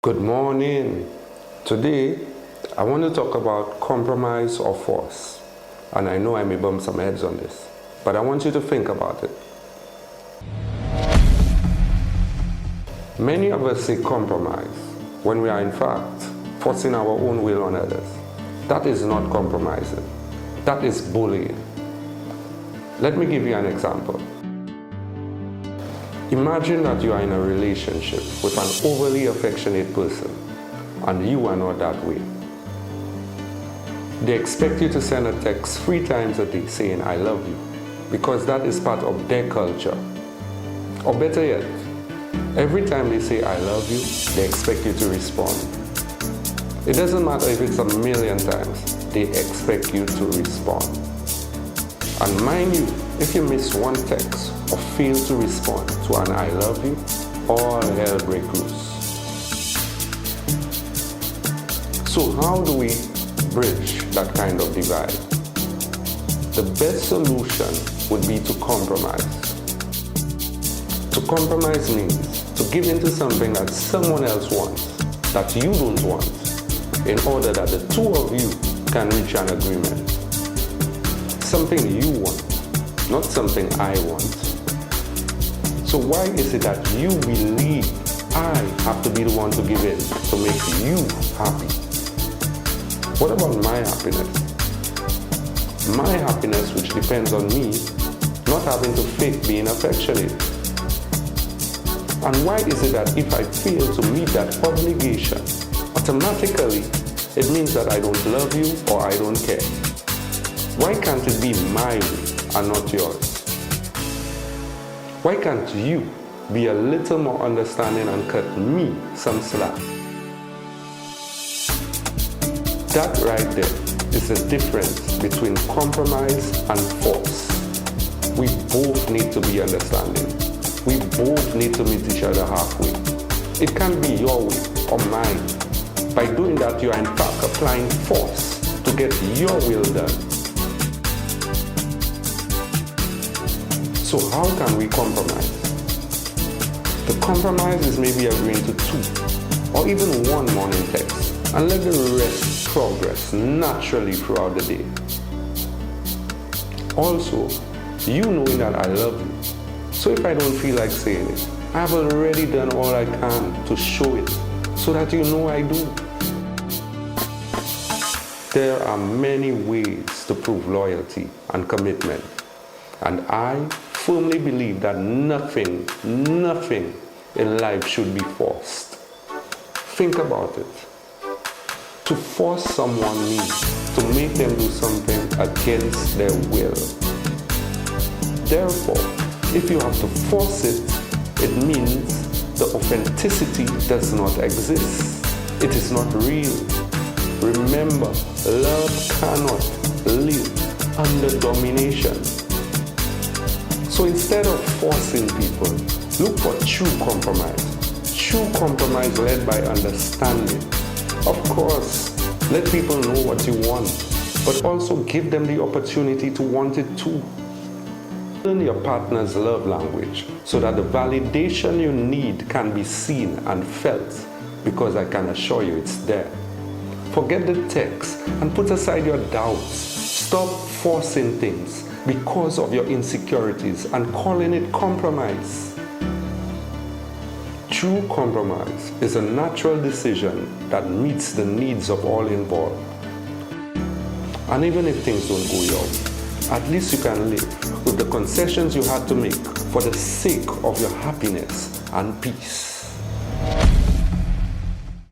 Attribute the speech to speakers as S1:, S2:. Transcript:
S1: Good morning. Today, I want to talk about compromise or force. And I know I may bump some heads on this, but I want you to think about it. Many of us say compromise when we are in fact forcing our own will on others. That is not compromising. That is bullying. Let me give you an example. Imagine that you are in a relationship with an overly affectionate person and you are not that way. They expect you to send a text 3 times a day saying, "I love you," because that is part of their culture. Or better yet, every time they say, "I love you," they expect you to respond. It doesn't matter if it's a million times, they expect you to respond. And mind you, if you miss one text or fail to respond to an "I love you," all hell breaks loose. So how do we bridge that kind of divide? The best solution would be to compromise. To compromise means to give into something that someone else wants, that you don't want, in order that the two of you can reach an agreement. Something you want, not something I want. So why is it that you believe I have to be the one to give in to make you happy? What about my happiness? My happiness, which depends on me not having to fake being affectionate. And why is it that if I fail to meet that obligation, automatically it means that I don't love you or I don't care? Why can't it be my way and not yours? Why can't you be a little more understanding and cut me some slack? That right there is the difference between compromise and force. We both need to be understanding. We both need to meet each other halfway. It can't be your way or mine. By doing that, you are in fact applying force to get your will done. So how can we compromise? The compromise is maybe agreeing to 2 or even 1 morning text and let the rest progress naturally throughout the day. Also, you knowing that I love you. So if I don't feel like saying it, I've already done all I can to show it so that you know I do. There are many ways to prove loyalty and commitment. And I firmly believe that nothing in life should be forced. Think about it. To force someone means to make them do something against their will. Therefore, if you have to force it, it means the authenticity does not exist. It is not real. Remember, love cannot live under domination. So instead of forcing people, look for true compromise. True compromise led by understanding. Of course, let people know what you want, but also give them the opportunity to want it too. Learn your partner's love language so that the validation you need can be seen and felt, because I can assure you it's there. Forget the text and put aside your doubts. Stop forcing things because of your insecurities and calling it compromise. True compromise is a natural decision that meets the needs of all involved. And even if things don't go your way, at least you can live with the concessions you had to make for the sake of your happiness and peace.